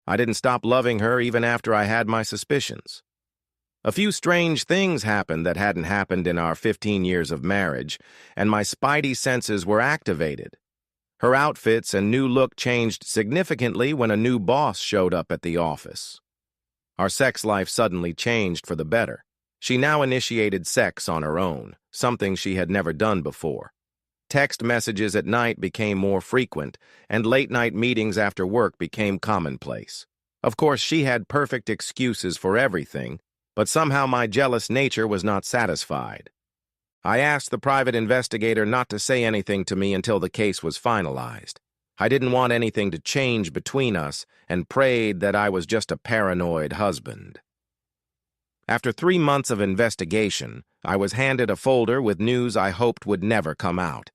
I didn't stop loving her even after I had my suspicions. A few strange things happened that hadn't happened in our 15 years of marriage, and my spidey senses were activated. Her outfits and new look changed significantly when a new boss showed up at the office. Our sex life suddenly changed for the better. She now initiated sex on her own, something she had never done before. Text messages at night became more frequent, and late-night meetings after work became commonplace. Of course, she had perfect excuses for everything, but somehow my jealous nature was not satisfied. I asked the private investigator not to say anything to me until the case was finalized. I didn't want anything to change between us and prayed that I was just a paranoid husband. After 3 months of investigation, I was handed a folder with news I hoped would never come out.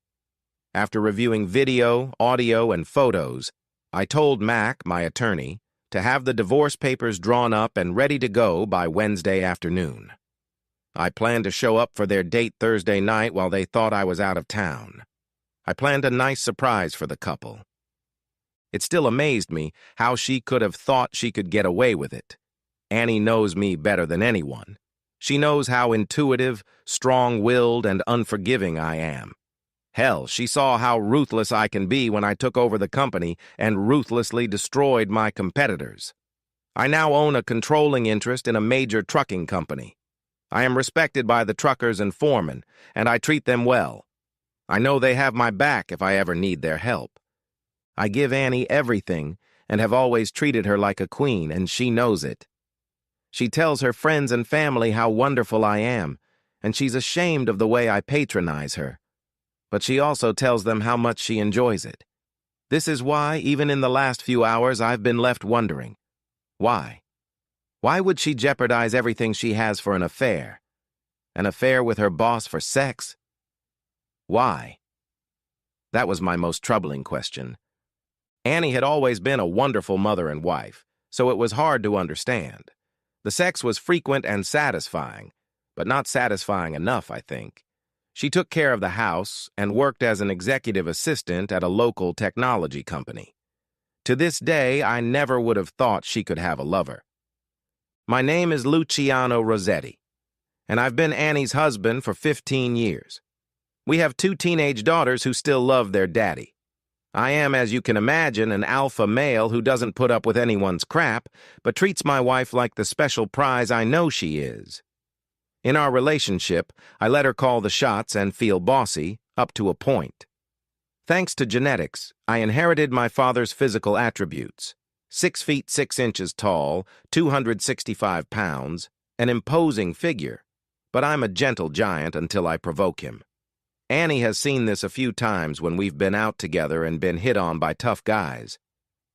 After reviewing video, audio, and photos, I told Mac, my attorney, to have the divorce papers drawn up and ready to go by Wednesday afternoon. I planned to show up for their date Thursday night while they thought I was out of town. I planned a nice surprise for the couple. It still amazed me how she could have thought she could get away with it. Annie knows me better than anyone. She knows how intuitive, strong-willed, and unforgiving I am. Hell, she saw how ruthless I can be when I took over the company and ruthlessly destroyed my competitors. I now own a controlling interest in a major trucking company. I am respected by the truckers and foremen, and I treat them well. I know they have my back if I ever need their help. I give Annie everything and have always treated her like a queen, and she knows it. She tells her friends and family how wonderful I am, and she's ashamed of the way I patronize her. But she also tells them how much she enjoys it. This is why, even in the last few hours, I've been left wondering. Why? Why would she jeopardize everything she has for an affair? An affair with her boss for sex? Why? That was my most troubling question. Annie had always been a wonderful mother and wife, so it was hard to understand. The sex was frequent and satisfying, but not satisfying enough, I think. She took care of the house and worked as an executive assistant at a local technology company. To this day, I never would have thought she could have a lover. My name is Luciano Rossetti, and I've been Annie's husband for 15 years. We have 2 teenage daughters who still love their daddy. I am, as you can imagine, an alpha male who doesn't put up with anyone's crap, but treats my wife like the special prize I know she is. In our relationship, I let her call the shots and feel bossy, up to a point. Thanks to genetics, I inherited my father's physical attributes. 6 feet 6 inches tall, 265 pounds, an imposing figure. But I'm a gentle giant until I provoke him. Annie has seen this a few times when we've been out together and been hit on by tough guys.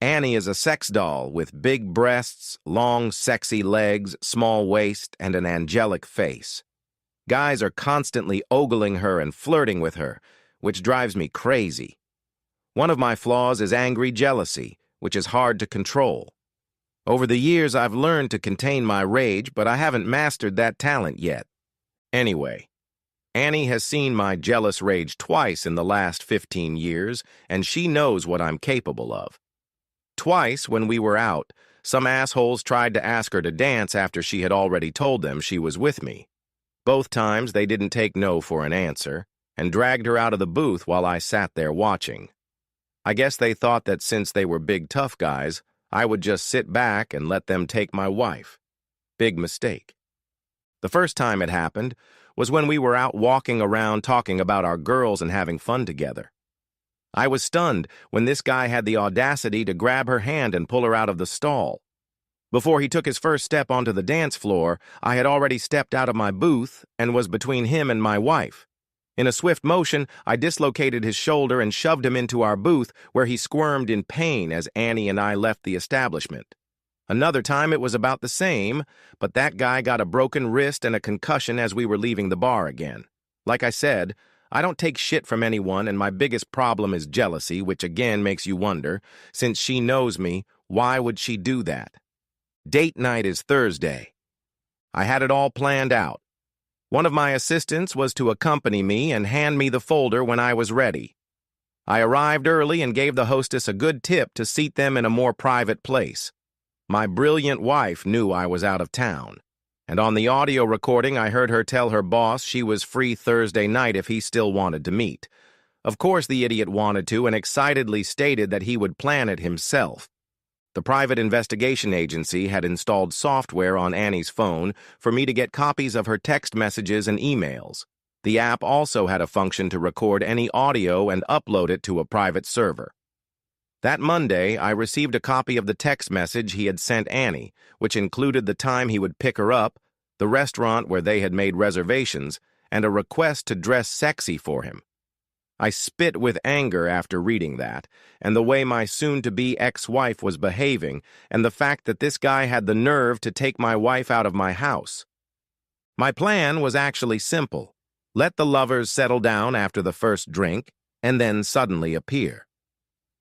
Annie is a sex doll with big breasts, long, sexy legs, small waist, and an angelic face. Guys are constantly ogling her and flirting with her, which drives me crazy. One of my flaws is angry jealousy, which is hard to control. Over the years, I've learned to contain my rage, but I haven't mastered that talent yet. Anyway, Annie has seen my jealous rage twice in the last 15 years, and she knows what I'm capable of. Twice, when we were out, some assholes tried to ask her to dance after she had already told them she was with me. Both times, they didn't take no for an answer, and dragged her out of the booth while I sat there watching. I guess they thought that since they were big tough guys, I would just sit back and let them take my wife. Big mistake. The first time it happened was when we were out walking around talking about our girls and having fun together. I was stunned when this guy had the audacity to grab her hand and pull her out of the stall. Before he took his first step onto the dance floor, I had already stepped out of my booth and was between him and my wife. In a swift motion, I dislocated his shoulder and shoved him into our booth, where he squirmed in pain as Annie and I left the establishment. Another time it was about the same, but that guy got a broken wrist and a concussion as we were leaving the bar again. Like I said, I don't take shit from anyone, and my biggest problem is jealousy, which again makes you wonder, since she knows me, why would she do that? Date night is Thursday. I had it all planned out. One of my assistants was to accompany me and hand me the folder when I was ready. I arrived early and gave the hostess a good tip to seat them in a more private place. My brilliant wife knew I was out of town, and on the audio recording I heard her tell her boss she was free Thursday night if he still wanted to meet. Of course the idiot wanted to and excitedly stated that he would plan it himself. The private investigation agency had installed software on Annie's phone for me to get copies of her text messages and emails. The app also had a function to record any audio and upload it to a private server. That Monday, I received a copy of the text message he had sent Annie, which included the time he would pick her up, the restaurant where they had made reservations, and a request to dress sexy for him. I spit with anger after reading that, and the way my soon-to-be ex-wife was behaving, and the fact that this guy had the nerve to take my wife out of my house. My plan was actually simple. Let the lovers settle down after the first drink, and then suddenly appear.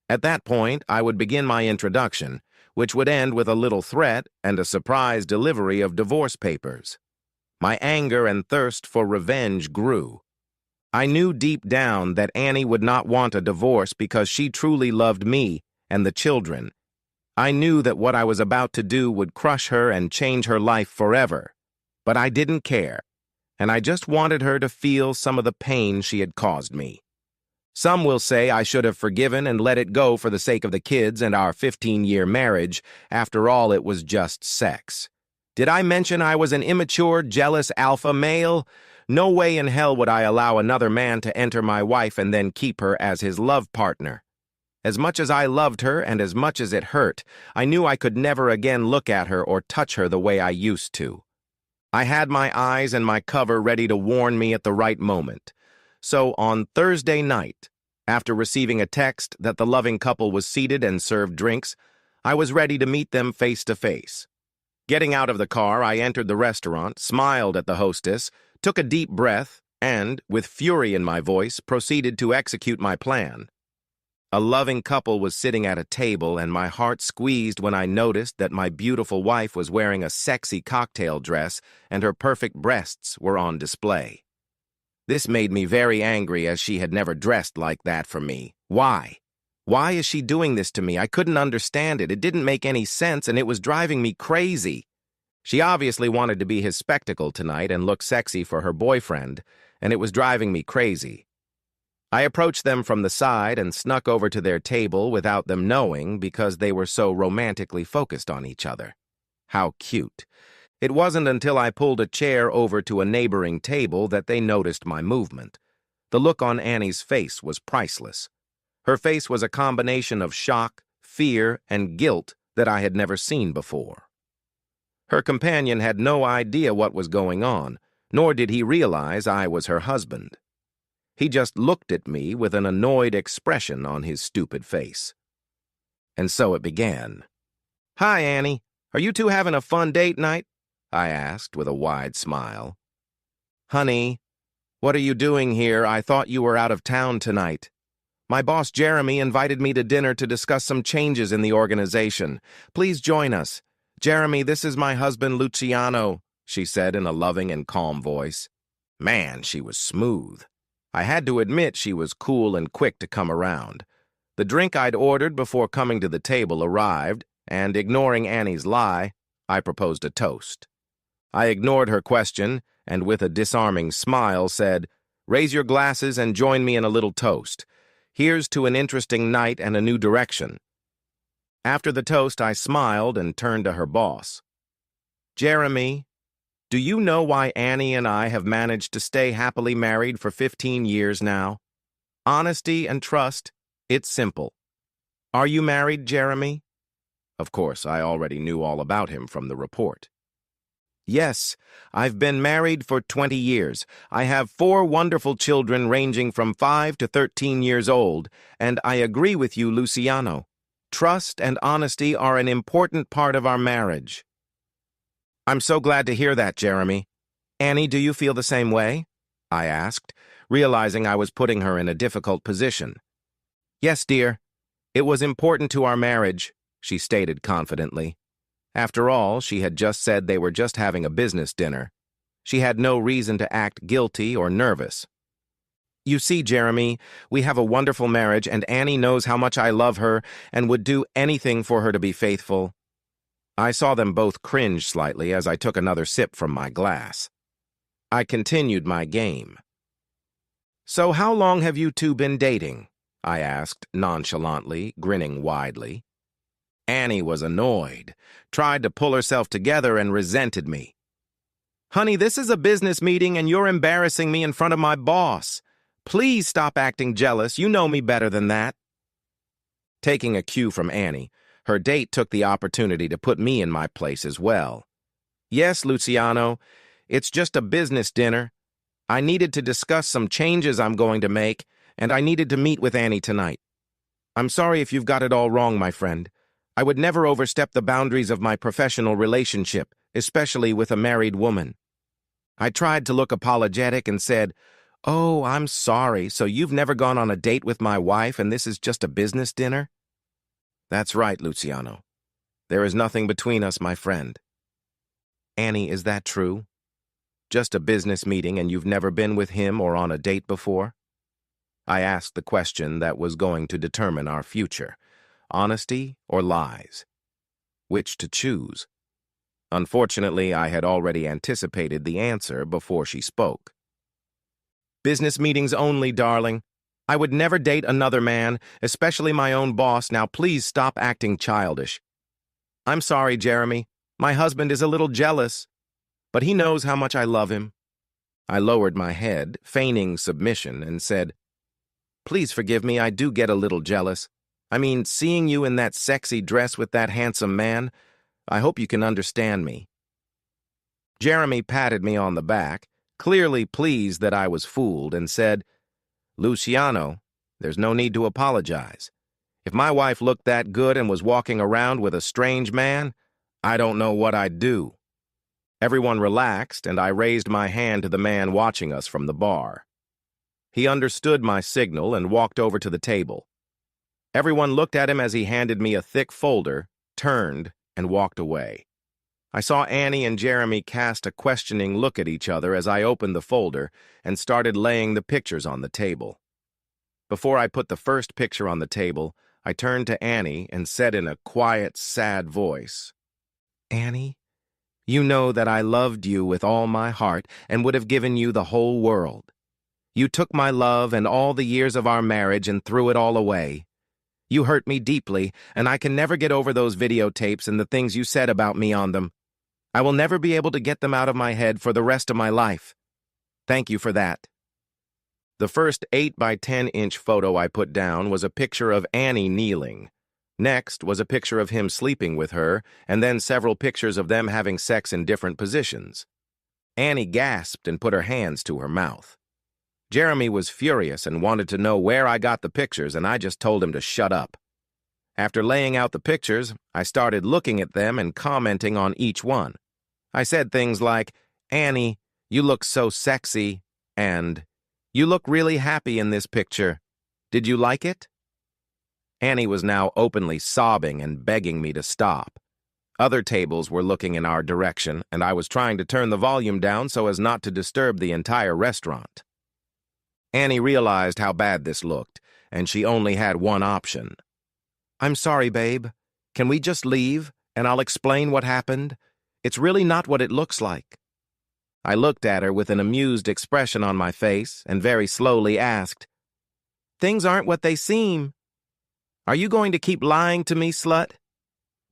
At that point, I would begin my introduction, which would end with a little threat and a surprise delivery of divorce papers. My anger and thirst for revenge grew. I knew deep down that Annie would not want a divorce because she truly loved me and the children. I knew that what I was about to do would crush her and change her life forever. But I didn't care, and I just wanted her to feel some of the pain she had caused me. Some will say I should have forgiven and let it go for the sake of the kids and our 15-year marriage. After all, it was just sex. Did I mention I was an immature, jealous alpha male? No way in hell would I allow another man to enter my wife and then keep her as his love partner. As much as I loved her and as much as it hurt, I knew I could never again look at her or touch her the way I used to. I had my eyes and my cover ready to warn me at the right moment. So on Thursday night, after receiving a text that the loving couple was seated and served drinks, I was ready to meet them face to face. Getting out of the car, I entered the restaurant, smiled at the hostess, took a deep breath, and, with fury in my voice, proceeded to execute my plan. A loving couple was sitting at a table, and my heart squeezed when I noticed that my beautiful wife was wearing a sexy cocktail dress and her perfect breasts were on display. This made me very angry, as she had never dressed like that for me. Why? Why is she doing this to me? I couldn't understand it. It didn't make any sense, and it was driving me crazy. She obviously wanted to be his spectacle tonight and look sexy for her boyfriend, and it was driving me crazy. I approached them from the side and snuck over to their table without them knowing because they were so romantically focused on each other. How cute. It wasn't until I pulled a chair over to a neighboring table that they noticed my movement. The look on Annie's face was priceless. Her face was a combination of shock, fear, and guilt that I had never seen before. Her companion had no idea what was going on, nor did he realize I was her husband. He just looked at me with an annoyed expression on his stupid face. And so it began. "Hi, Annie. Are you two having a fun date night?" I asked with a wide smile. "Honey, what are you doing here? I thought you were out of town tonight. My boss Jeremy invited me to dinner to discuss some changes in the organization. Please join us. Jeremy, this is my husband Luciano," she said in a loving and calm voice. Man, she was smooth. I had to admit she was cool and quick to come around. The drink I'd ordered before coming to the table arrived, and ignoring Annie's lie, I proposed a toast. I ignored her question, and with a disarming smile said, "Raise your glasses and join me in a little toast. Here's to an interesting night and a new direction." After the toast, I smiled and turned to her boss. "Jeremy, do you know why Annie and I have managed to stay happily married for 15 years now? Honesty and trust, it's simple. Are you married, Jeremy?" Of course, I already knew all about him from the report. "Yes, I've been married for 20 years. I have 4 wonderful children ranging from 5 to 13 years old, and I agree with you, Luciano. Trust and honesty are an important part of our marriage." "I'm so glad to hear that, Jeremy. Annie, do you feel the same way?" I asked, realizing I was putting her in a difficult position. "Yes, dear. It was important to our marriage," she stated confidently. After all, she had just said they were just having a business dinner. She had no reason to act guilty or nervous. "You see, Jeremy, we have a wonderful marriage, and Annie knows how much I love her and would do anything for her to be faithful." I saw them both cringe slightly as I took another sip from my glass. I continued my game. "So how long have you two been dating?" I asked nonchalantly, grinning widely. Annie was annoyed, tried to pull herself together, and resented me. "Honey, this is a business meeting and you're embarrassing me in front of my boss. Please stop acting jealous. You know me better than that." Taking a cue from Annie, her date took the opportunity to put me in my place as well. "Yes, Luciano, it's just a business dinner. I needed to discuss some changes I'm going to make, and I needed to meet with Annie tonight. I'm sorry if you've got it all wrong, my friend. I would never overstep the boundaries of my professional relationship, especially with a married woman." I tried to look apologetic and said, "Oh, I'm sorry, so you've never gone on a date with my wife and this is just a business dinner?" "That's right, Luciano. There is nothing between us, my friend." "Annie, is that true? Just a business meeting and you've never been with him or on a date before?" I asked the question that was going to determine our future: honesty or lies? Which to choose? Unfortunately, I had already anticipated the answer before she spoke. "Business meetings only, darling. I would never date another man, especially my own boss. Now please stop acting childish." "I'm sorry, Jeremy. My husband is a little jealous, but he knows how much I love him." I lowered my head, feigning submission, and said, "Please forgive me, I do get a little jealous. I mean, seeing you in that sexy dress with that handsome man, I hope you can understand me." Jeremy patted me on the back, clearly pleased that I was fooled, and said, "Luciano, there's no need to apologize. If my wife looked that good and was walking around with a strange man, I don't know what I'd do." Everyone relaxed, and I raised my hand to the man watching us from the bar. He understood my signal and walked over to the table. Everyone looked at him as he handed me a thick folder, turned, and walked away. I saw Annie and Jeremy cast a questioning look at each other as I opened the folder and started laying the pictures on the table. Before I put the first picture on the table, I turned to Annie and said in a quiet, sad voice, "Annie, you know that I loved you with all my heart and would have given you the whole world. You took my love and all the years of our marriage and threw it all away. You hurt me deeply, and I can never get over those videotapes and the things you said about me on them. I will never be able to get them out of my head for the rest of my life. Thank you for that." The first 8 by 10-inch photo I put down was a picture of Annie kneeling. Next was a picture of him sleeping with her, and then several pictures of them having sex in different positions. Annie gasped and put her hands to her mouth. Jeremy was furious and wanted to know where I got the pictures, and I just told him to shut up. After laying out the pictures, I started looking at them and commenting on each one. I said things like, "Annie, you look so sexy," and "You look really happy in this picture. Did you like it?" Annie was now openly sobbing and begging me to stop. Other tables were looking in our direction, and I was trying to turn the volume down so as not to disturb the entire restaurant. Annie realized how bad this looked, and she only had one option. "I'm sorry, babe. Can we just leave, and I'll explain what happened? It's really not what it looks like." I looked at her with an amused expression on my face and very slowly asked, "Things aren't what they seem. Are you going to keep lying to me, slut?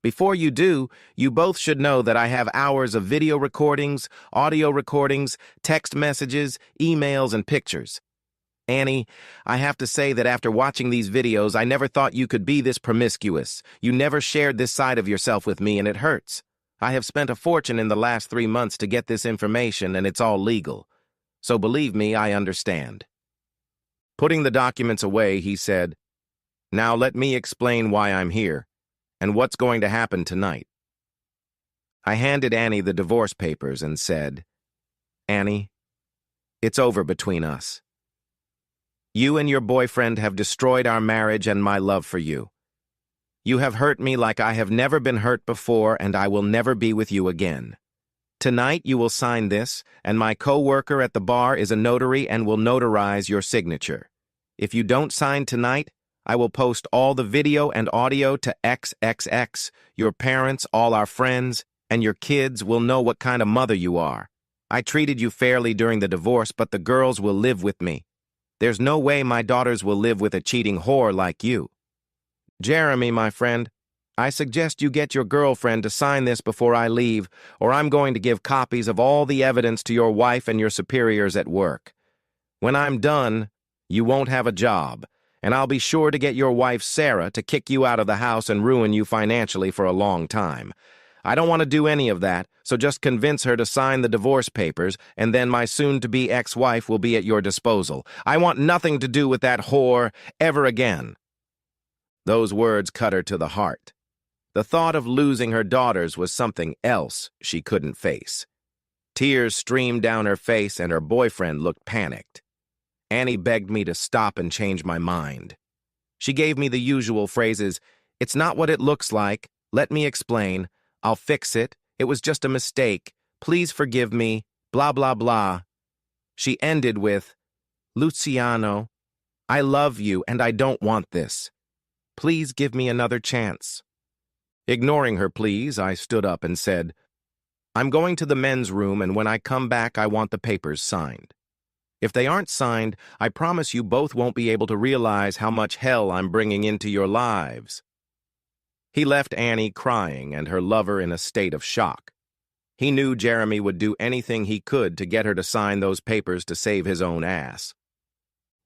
Before you do, you both should know that I have hours of video recordings, audio recordings, text messages, emails, and pictures. Annie, I have to say that after watching these videos, I never thought you could be this promiscuous. You never shared this side of yourself with me, and it hurts. I have spent a fortune in the last 3 months to get this information, and it's all legal. So believe me, I understand." Putting the documents away, he said, "Now let me explain why I'm here, and what's going to happen tonight." I handed Annie the divorce papers and said, "Annie, it's over between us. You and your boyfriend have destroyed our marriage and my love for you. You have hurt me like I have never been hurt before, and I will never be with you again. Tonight you will sign this, and my co-worker at the bar is a notary and will notarize your signature. If you don't sign tonight, I will post all the video and audio to XXX. Your parents, all our friends, and your kids will know what kind of mother you are. I treated you fairly during the divorce, but the girls will live with me. There's no way my daughters will live with a cheating whore like you. Jeremy, my friend, I suggest you get your girlfriend to sign this before I leave, or I'm going to give copies of all the evidence to your wife and your superiors at work. When I'm done, you won't have a job, and I'll be sure to get your wife, Sarah, to kick you out of the house and ruin you financially for a long time. I don't want to do any of that, so just convince her to sign the divorce papers, and then my soon-to-be ex-wife will be at your disposal. I want nothing to do with that whore ever again. Those words cut her to the heart. The thought of losing her daughters was something else she couldn't face. Tears streamed down her face, and her boyfriend looked panicked. Annie begged me to stop and change my mind. She gave me the usual phrases, "It's not what it looks like. Let me explain. I'll fix it. It was just a mistake. Please forgive me. Blah, blah, blah." She ended with, "Luciano, I love you and I don't want this. Please give me another chance." Ignoring her pleas, I stood up and said, "I'm going to the men's room, and when I come back, I want the papers signed. If they aren't signed, I promise you both won't be able to realize how much hell I'm bringing into your lives." He left Annie crying and her lover in a state of shock. He knew Jeremy would do anything he could to get her to sign those papers to save his own ass.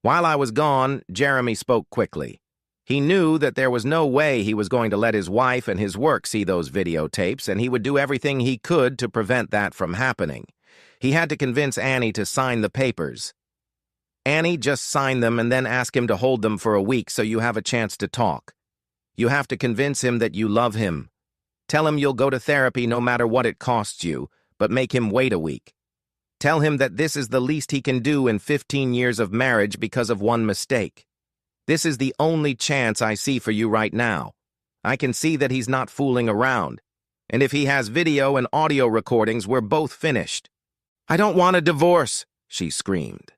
While I was gone, Jeremy spoke quickly. He knew that there was no way he was going to let his wife and his work see those videotapes, and he would do everything he could to prevent that from happening. He had to convince Annie to sign the papers. "Annie, just sign them and then ask him to hold them for a week so you have a chance to talk. You have to convince him that you love him. Tell him you'll go to therapy no matter what it costs you, but make him wait a week. Tell him that this is the least he can do in 15 years of marriage because of one mistake. This is the only chance I see for you right now. I can see that he's not fooling around. And if he has video and audio recordings, we're both finished." "I don't want a divorce," she screamed.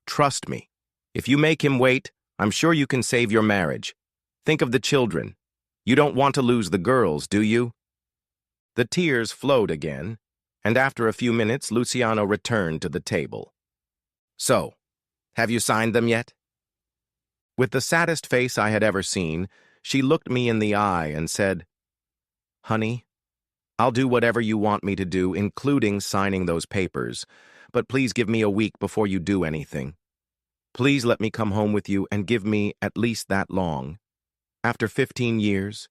"Trust me. If you make him wait, I'm sure you can save your marriage. Think of the children. You don't want to lose the girls, do you?" The tears flowed again, and after a few minutes, Luciano returned to the table. "So, have you signed them yet?" With the saddest face I had ever seen, she looked me in the eye and said, "Honey, I'll do whatever you want me to do, including signing those papers, but please give me a week before you do anything. Please let me come home with you and give me at least that long. After 15 years,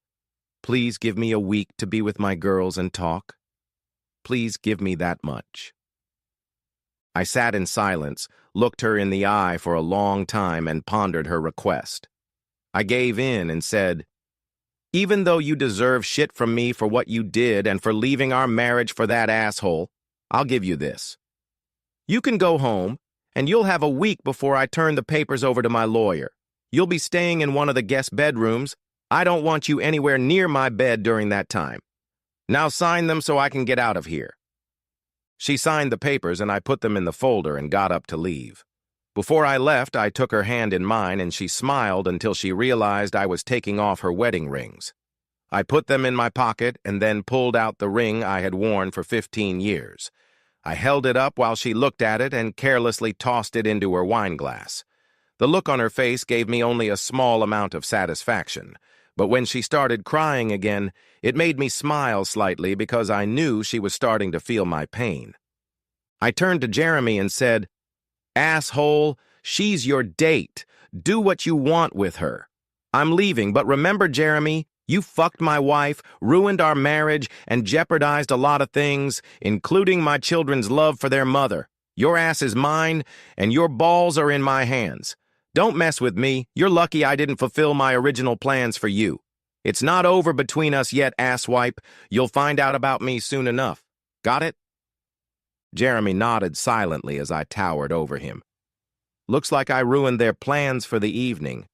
please give me a week to be with my girls and talk. Please give me that much." I sat in silence, looked her in the eye for a long time, and pondered her request. I gave in and said, "Even though you deserve shit from me for what you did and for leaving our marriage for that asshole, I'll give you this. You can go home, and you'll have a week before I turn the papers over to my lawyer. You'll be staying in one of the guest bedrooms. I don't want you anywhere near my bed during that time. Now sign them so I can get out of here." She signed the papers, and I put them in the folder and got up to leave. Before I left, I took her hand in mine, and she smiled until she realized I was taking off her wedding rings. I put them in my pocket and then pulled out the ring I had worn for 15 years. I held it up while she looked at it and carelessly tossed it into her wine glass. The look on her face gave me only a small amount of satisfaction, but when she started crying again, it made me smile slightly because I knew she was starting to feel my pain. I turned to Jeremy and said, "Asshole, she's your date. Do what you want with her. I'm leaving, but remember, Jeremy, you fucked my wife, ruined our marriage, and jeopardized a lot of things, including my children's love for their mother. Your ass is mine, and your balls are in my hands. Don't mess with me. You're lucky I didn't fulfill my original plans for you. It's not over between us yet, asswipe. You'll find out about me soon enough. Got it?" Jeremy nodded silently as I towered over him. "Looks like I ruined their plans for the evening.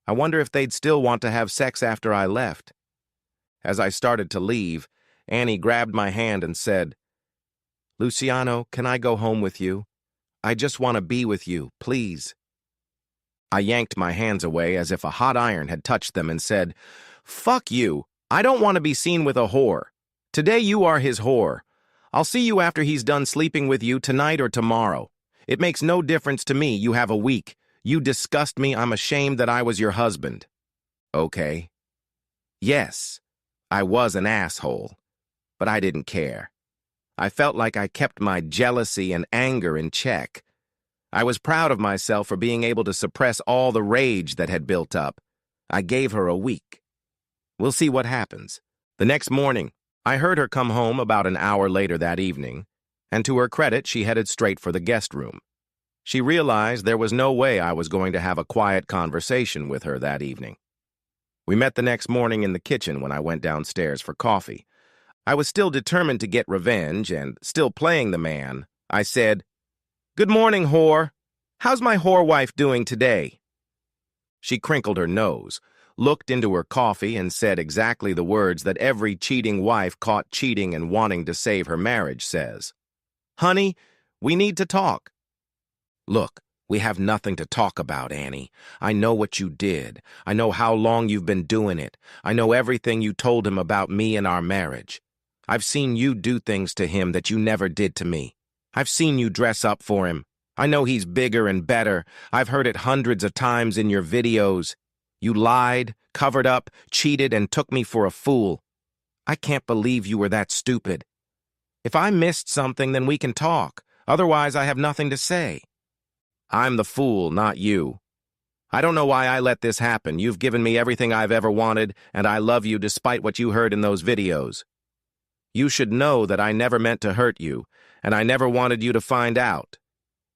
I wonder if they'd still want to have sex after I left." As I started to leave, Annie grabbed my hand and said, "Luciano, can I go home with you? I just want to be with you, please." I yanked my hands away as if a hot iron had touched them and said, "Fuck you. I don't want to be seen with a whore. Today you are his whore. I'll see you after he's done sleeping with you tonight or tomorrow. It makes no difference to me. You have a week. You disgust me. I'm ashamed that I was your husband." Okay. Yes, I was an asshole, but I didn't care. I felt like I kept my jealousy and anger in check. I was proud of myself for being able to suppress all the rage that had built up. I gave her a week. We'll see what happens. The next morning, I heard her come home about an hour later that evening, and to her credit, she headed straight for the guest room. She realized there was no way I was going to have a quiet conversation with her that evening. We met the next morning in the kitchen when I went downstairs for coffee. I was still determined to get revenge and still playing the man. I said, "Good morning, whore. How's my whore wife doing today?" She crinkled her nose, looked into her coffee, and said exactly the words that every cheating wife caught cheating and wanting to save her marriage says. "Honey, we need to talk." "Look, we have nothing to talk about, Annie. I know what you did. I know how long you've been doing it. I know everything you told him about me and our marriage. I've seen you do things to him that you never did to me. I've seen you dress up for him. I know he's bigger and better. I've heard it hundreds of times in your videos. You lied, covered up, cheated, and took me for a fool. I can't believe you were that stupid. If I missed something, then we can talk. Otherwise, I have nothing to say. I'm the fool, not you. I don't know why I let this happen. You've given me everything I've ever wanted, and I love you despite what you heard in those videos. You should know that I never meant to hurt you, and I never wanted you to find out,"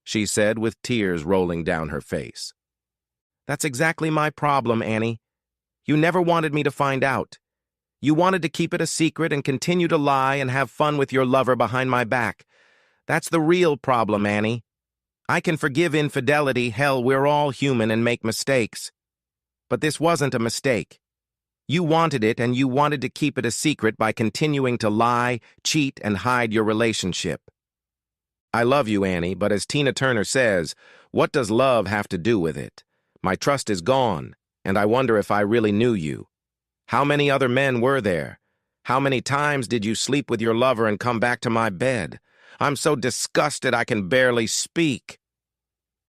she said with tears rolling down her face. "That's exactly my problem, Annie. You never wanted me to find out. You wanted to keep it a secret and continue to lie and have fun with your lover behind my back. That's the real problem, Annie. I can forgive infidelity. Hell, we're all human and make mistakes. But this wasn't a mistake. You wanted it, and you wanted to keep it a secret by continuing to lie, cheat, and hide your relationship. I love you, Annie, but as Tina Turner says, what does love have to do with it? My trust is gone, and I wonder if I really knew you. How many other men were there? How many times did you sleep with your lover and come back to my bed? I'm so disgusted I can barely speak."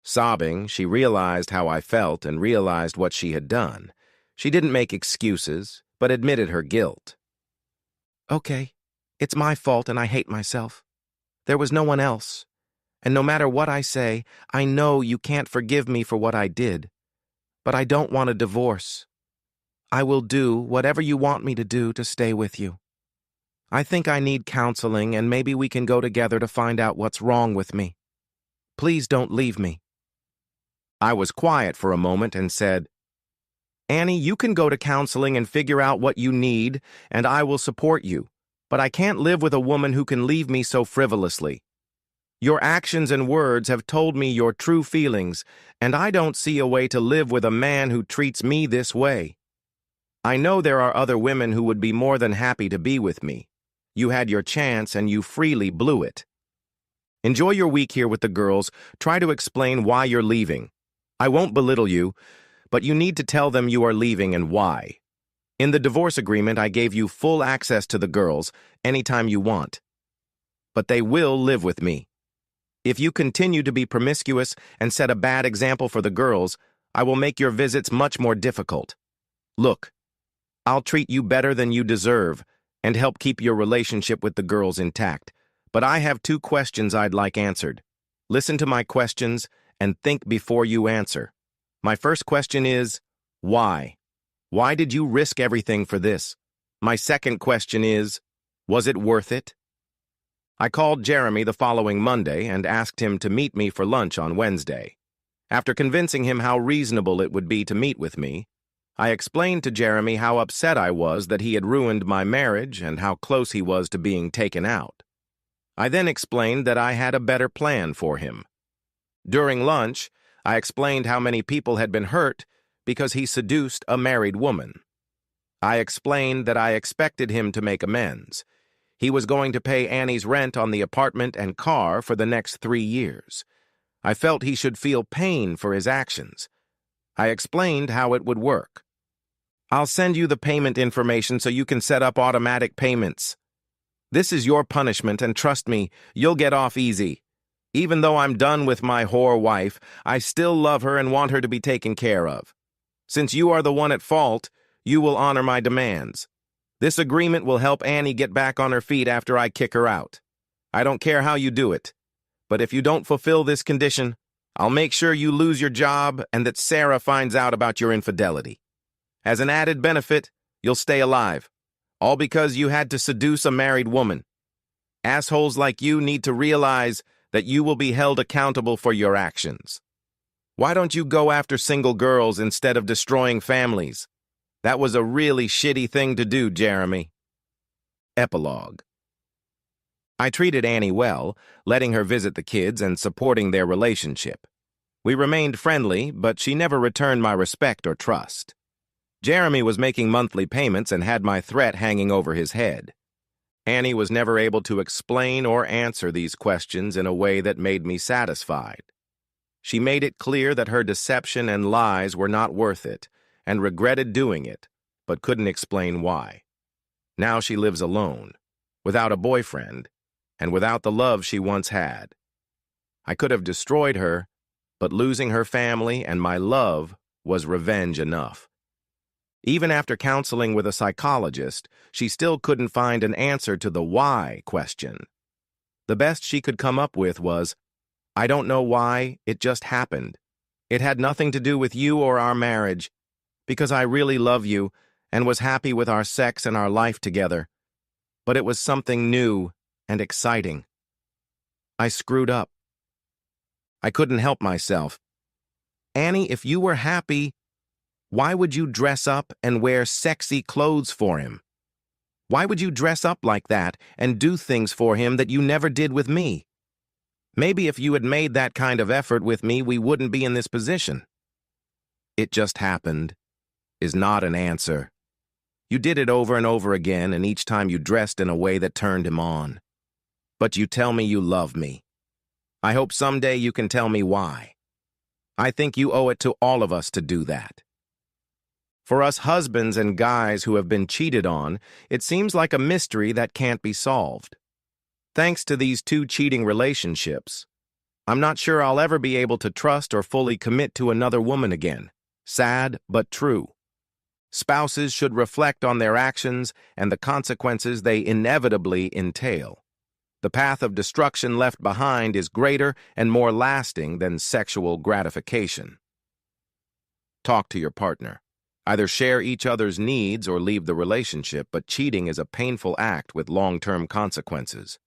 Sobbing, she realized how I felt and realized what she had done. She didn't make excuses, but admitted her guilt. "Okay, it's my fault and I hate myself. There was no one else. And no matter what I say, I know you can't forgive me for what I did. But I don't want a divorce. I will do whatever you want me to do to stay with you. I think I need counseling, and maybe we can go together to find out what's wrong with me. Please don't leave me." I was quiet for a moment and said, "Annie, you can go to counseling and figure out what you need, and I will support you. But I can't live with a woman who can leave me so frivolously. Your actions and words have told me your true feelings, and I don't see a way to live with a man who treats me this way. I know there are other women who would be more than happy to be with me. You had your chance and you freely blew it. Enjoy your week here with the girls. Try to explain why you're leaving. I won't belittle you, but you need to tell them you are leaving and why. In the divorce agreement, I gave you full access to the girls anytime you want. But they will live with me. If you continue to be promiscuous and set a bad example for the girls, I will make your visits much more difficult. Look, I'll treat you better than you deserve and help keep your relationship with the girls intact. But I have 2 questions I'd like answered. Listen to my questions and think before you answer. My first question is, why? Why did you risk everything for this? My second question is, was it worth it? I called Jeremy the following Monday and asked him to meet me for lunch on Wednesday. After convincing him how reasonable it would be to meet with me, I explained to Jeremy how upset I was that he had ruined my marriage and how close he was to being taken out. I then explained that I had a better plan for him. During lunch, I explained how many people had been hurt because he seduced a married woman. I explained that I expected him to make amends. He was going to pay Annie's rent on the apartment and car for the next 3 years. I felt he should feel pain for his actions. I explained how it would work. I'll send you the payment information so you can set up automatic payments. This is your punishment, and trust me, you'll get off easy. Even though I'm done with my whore wife, I still love her and want her to be taken care of. Since you are the one at fault, you will honor my demands. This agreement will help Annie get back on her feet after I kick her out. I don't care how you do it, but if you don't fulfill this condition, I'll make sure you lose your job and that Sarah finds out about your infidelity. As an added benefit, you'll stay alive, all because you had to seduce a married woman. Assholes like you need to realize that you will be held accountable for your actions. Why don't you go after single girls instead of destroying families? That was a really shitty thing to do, Jeremy. Epilogue. I treated Annie well, letting her visit the kids and supporting their relationship. We remained friendly, but she never returned my respect or trust. Jeremy was making monthly payments and had my threat hanging over his head. Annie was never able to explain or answer these questions in a way that made me satisfied. She made it clear that her deception and lies were not worth it, and regretted doing it, but couldn't explain why. Now she lives alone, without a boyfriend, and without the love she once had. I could have destroyed her, but losing her family and my love was revenge enough. Even after counseling with a psychologist, she still couldn't find an answer to the why question. The best she could come up with was, I don't know why, it just happened. It had nothing to do with you or our marriage, because I really love you and was happy with our sex and our life together. But it was something new and exciting. I screwed up. I couldn't help myself. Annie, if you were happy, why would you dress up and wear sexy clothes for him? Why would you dress up like that and do things for him that you never did with me? Maybe if you had made that kind of effort with me, we wouldn't be in this position. It just happened is not an answer. You did it over and over again, and each time you dressed in a way that turned him on. But you tell me you love me. I hope someday you can tell me why. I think you owe it to all of us to do that. For us husbands and guys who have been cheated on, it seems like a mystery that can't be solved. Thanks to these two cheating relationships, I'm not sure I'll ever be able to trust or fully commit to another woman again. Sad, but true. Spouses should reflect on their actions and the consequences they inevitably entail. The path of destruction left behind is greater and more lasting than sexual gratification. Talk to your partner. Either share each other's needs or leave the relationship, but cheating is a painful act with long-term consequences.